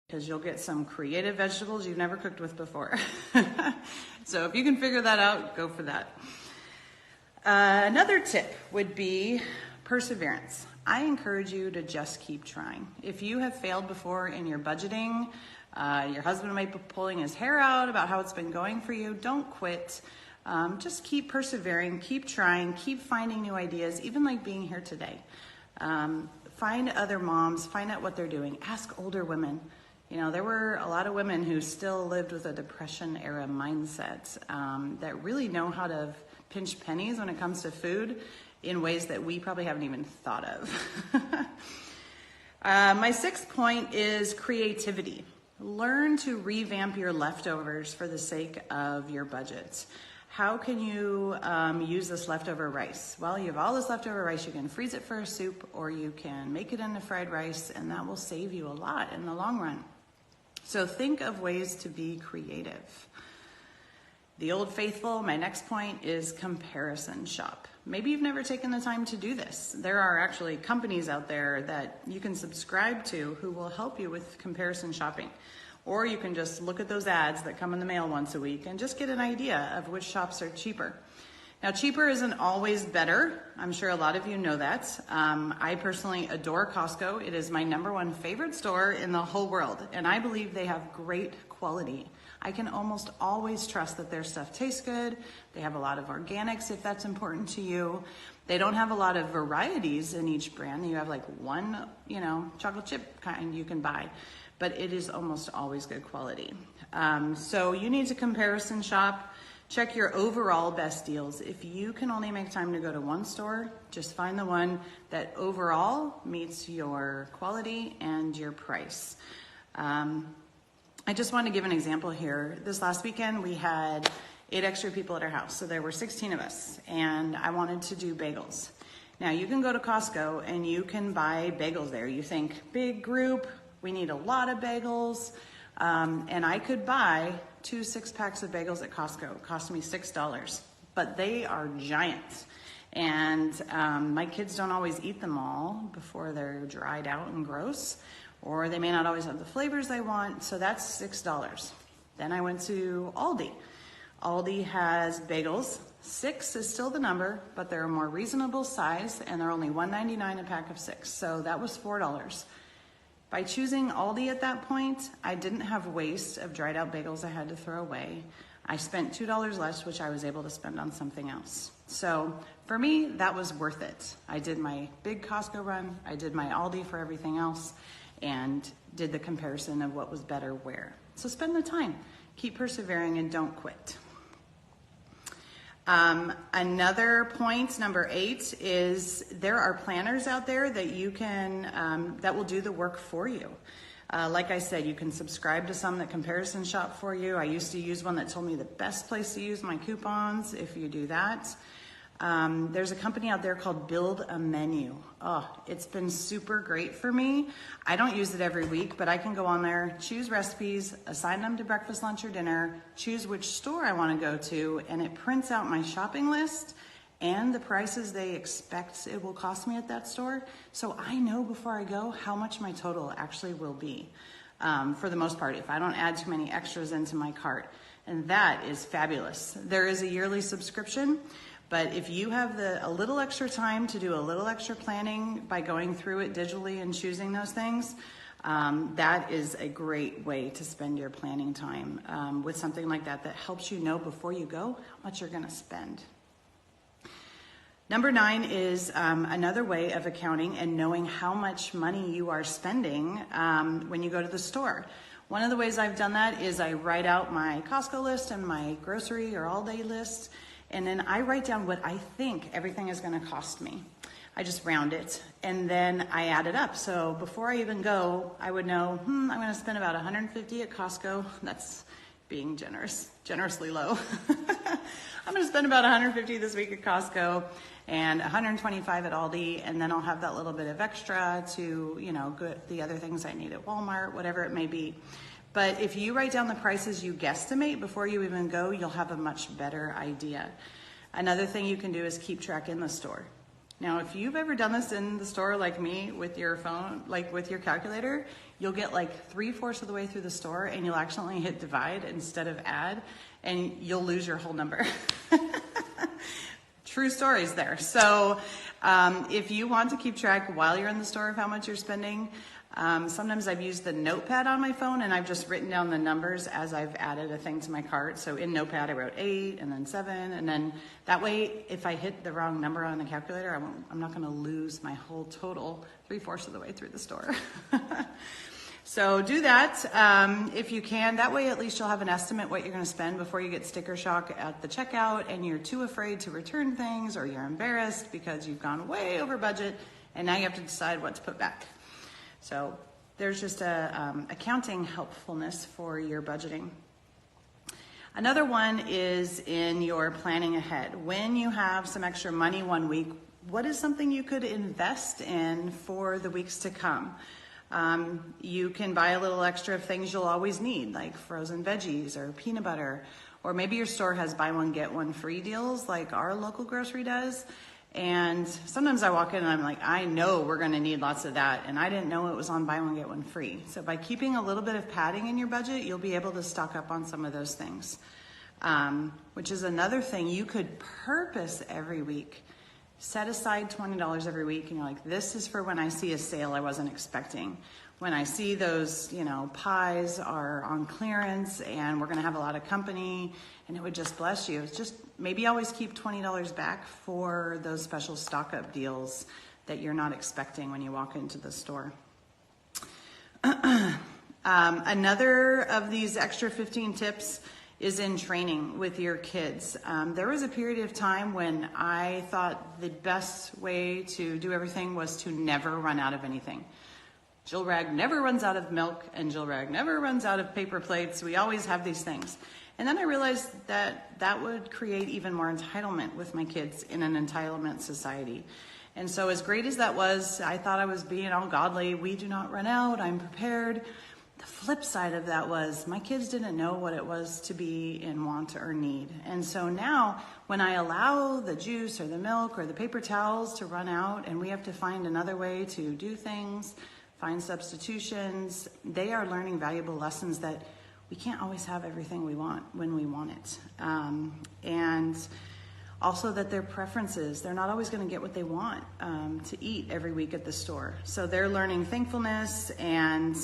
because you'll get some creative vegetables you've never cooked with before. So if you can figure that out, go for that. Another tip would be perseverance. I encourage you to just keep trying. If you have failed before in your budgeting, your husband might be pulling his hair out about how it's been going for you, don't quit. Just keep persevering, keep trying, keep finding new ideas, even like being here today. Find other moms, find out what they're doing. Ask older women. You know, there were a lot of women who still lived with a Depression era mindset that really know how to pinch pennies when it comes to food in ways that we probably haven't even thought of. My sixth point is creativity. Learn to revamp your leftovers for the sake of your budget. How can you use this leftover rice? Well, you have all this leftover rice. You can freeze it for a soup, or you can make it into fried rice, and that will save you a lot in the long run. So think of ways to be creative. The old faithful, my next point is comparison shop. Maybe you've never taken the time to do this. There are actually companies out there that you can subscribe to who will help you with comparison shopping. Or you can just look at those ads that come in the mail once a week and just get an idea of which shops are cheaper. Now, cheaper isn't always better. I'm sure a lot of you know that. I personally adore Costco. It is my #1 favorite store in the whole world, and I believe they have great quality. I can almost always trust that their stuff tastes good. They have a lot of organics if that's important to you. They don't have a lot of varieties in each brand. You have like one, chocolate chip kind you can buy, but it is almost always good quality. So you need to comparison shop. Check your overall best deals. If you can only make time to go to one store, just find the one that overall meets your quality and your price. I just want to give an example here. This last weekend, we had 8 extra people at our house. So there were 16 of us, and I wanted to do bagels. Now, you can go to Costco and you can buy bagels there. You think, big group, we need a lot of bagels. And I could buy 2 6-packs of bagels at Costco. It cost me $6, but they are giant. And my kids don't always eat them all before they're dried out and gross, or they may not always have the flavors they want, so that's $6. Then I went to Aldi. Aldi has bagels. 6 is still the number, but they're a more reasonable size, and they're only $1.99 a pack of 6, so that was $4. By choosing Aldi at that point, I didn't have waste of dried out bagels I had to throw away. I spent $2 less, which I was able to spend on something else. So for me, that was worth it. I did my big Costco run, I did my Aldi for everything else, and did the comparison of what was better where. So spend the time, keep persevering, and don't quit. Another point, number 8, is there are planners out there that you can, that will do the work for you. Like I said, you can subscribe to some that comparison shop for you. I used to use one that told me the best place to use my coupons if you do that. There's a company out there called Build a Menu. Oh, it's been super great for me. I don't use it every week, but I can go on there, choose recipes, assign them to breakfast, lunch, or dinner, choose which store I want to go to, and it prints out my shopping list and the prices they expect it will cost me at that store. So I know before I go how much my total actually will be, for the most part, if I don't add too many extras into my cart. And that is fabulous. There is a yearly subscription. But if you have a little extra time to do a little extra planning by going through it digitally and choosing those things, that is a great way to spend your planning time with something like that helps you know before you go how much you're going to spend. Number 9 is another way of accounting and knowing how much money you are spending when you go to the store. One of the ways I've done that is I write out my Costco list and my grocery or all-day list. And then I write down what I think everything is going to cost me. I just round it, and then I add it up. So before I even go, I would know, I'm going to spend about $150 at Costco. That's being generously low. I'm going to spend about $150 this week at Costco and $125 at Aldi, and then I'll have that little bit of extra to, the other things I need at Walmart, whatever it may be. But if you write down the prices you guesstimate before you even go, you'll have a much better idea. Another thing you can do is keep track in the store. Now, if you've ever done this in the store like me with your phone, like with your calculator, you'll get like 3/4 of the way through the store and you'll accidentally hit divide instead of add, and you'll lose your whole number. True stories there. So if you want to keep track while you're in the store of how much you're spending, sometimes I've used the notepad on my phone and I've just written down the numbers as I've added a thing to my cart. So in notepad I wrote 8 and then 7, and then that way if I hit the wrong number on the calculator, I'm not going to lose my whole total 3/4 of the way through the store. So do that if you can. That way at least you'll have an estimate what you're going to spend before you get sticker shock at the checkout and you're too afraid to return things, or you're embarrassed because you've gone way over budget and now you have to decide what to put back. So there's just a accounting helpfulness for your budgeting. Another one is in your planning ahead. When you have some extra money one week, what is something you could invest in for the weeks to come? You can buy a little extra of things you'll always need, like frozen veggies or peanut butter, or maybe your store has buy one get one free deals like our local grocery does. And sometimes I walk in and I'm like, I know we're going to need lots of that, and I didn't know it was on buy one get one free. So by keeping a little bit of padding in your budget, you'll be able to stock up on some of those things, which is another thing you could purpose every week. Set aside $20 every week and you're like, this is for when I see a sale I wasn't expecting. When I see those, pies are on clearance and we're going to have a lot of company and it would just bless you. It's just maybe always keep $20 back for those special stock up deals that you're not expecting when you walk into the store. Another of these extra 15 tips is in training with your kids. There was a period of time when I thought the best way to do everything was to never run out of anything. Jill Rag never runs out of milk, and Jill Rag never runs out of paper plates. We always have these things. And then I realized that that would create even more entitlement with my kids in an entitlement society. And so as great as that was, I thought I was being all godly. We do not run out, I'm prepared. The flip side of that was my kids didn't know what it was to be in want or need. And so now when I allow the juice or the milk or the paper towels to run out and we have to find another way to do things, find substitutions, they are learning valuable lessons that we can't always have everything we want when we want it. And also that their preferences, they're not always going to get what they want to eat every week at the store. So they're learning thankfulness, and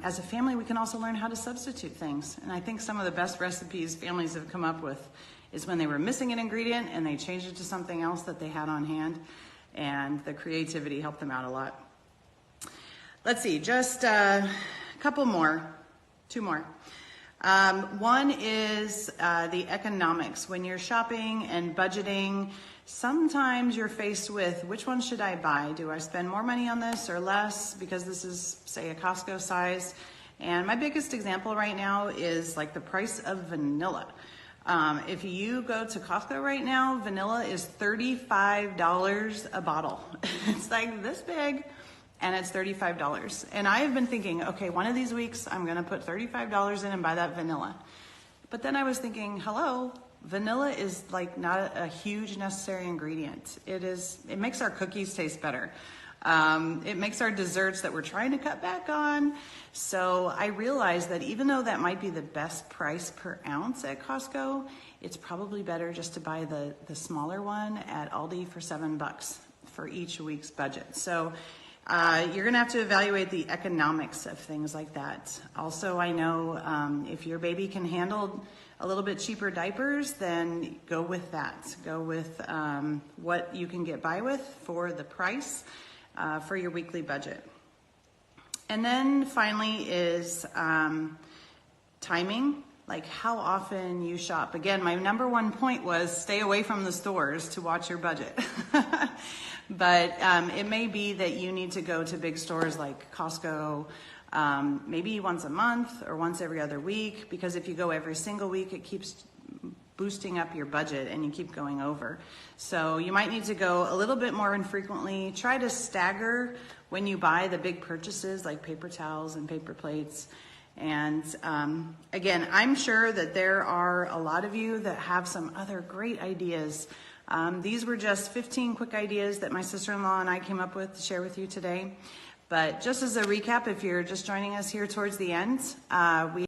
as a family, we can also learn how to substitute things. And I think some of the best recipes families have come up with is when they were missing an ingredient and they changed it to something else that they had on hand, and the creativity helped them out a lot. Let's see, just a couple more, 2 more. One is the economics. When you're shopping and budgeting, sometimes you're faced with which one should I buy? Do I spend more money on this or less because this is, say, a Costco size? And my biggest example right now is like the price of vanilla. If you go to Costco right now, vanilla is $35 a bottle. It's like this big. And it's $35. And I have been thinking, okay, one of these weeks I'm going to put $35 in and buy that vanilla. But then I was thinking, hello, vanilla is like not a huge necessary ingredient. It makes our cookies taste better. It makes our desserts that we're trying to cut back on. So I realized that even though that might be the best price per ounce at Costco, it's probably better just to buy the smaller one at Aldi for $7 for each week's budget. So you're going to have to evaluate the economics of things like that. Also, I know if your baby can handle a little bit cheaper diapers, then go with that. Go with what you can get by with for the price for your weekly budget. And then finally is timing, like how often you shop. Again, my number one point was stay away from the stores to watch your budget. But it may be that you need to go to big stores like Costco, maybe once a month or once every other week, because if you go every single week, it keeps boosting up your budget and you keep going over. So you might need to go a little bit more infrequently. Try to stagger when you buy the big purchases like paper towels and paper plates. And again, I'm sure that there are a lot of you that have some other great ideas. These were just 15 quick ideas that my sister-in-law and I came up with to share with you today. But just as a recap, if you're just joining us here towards the end, we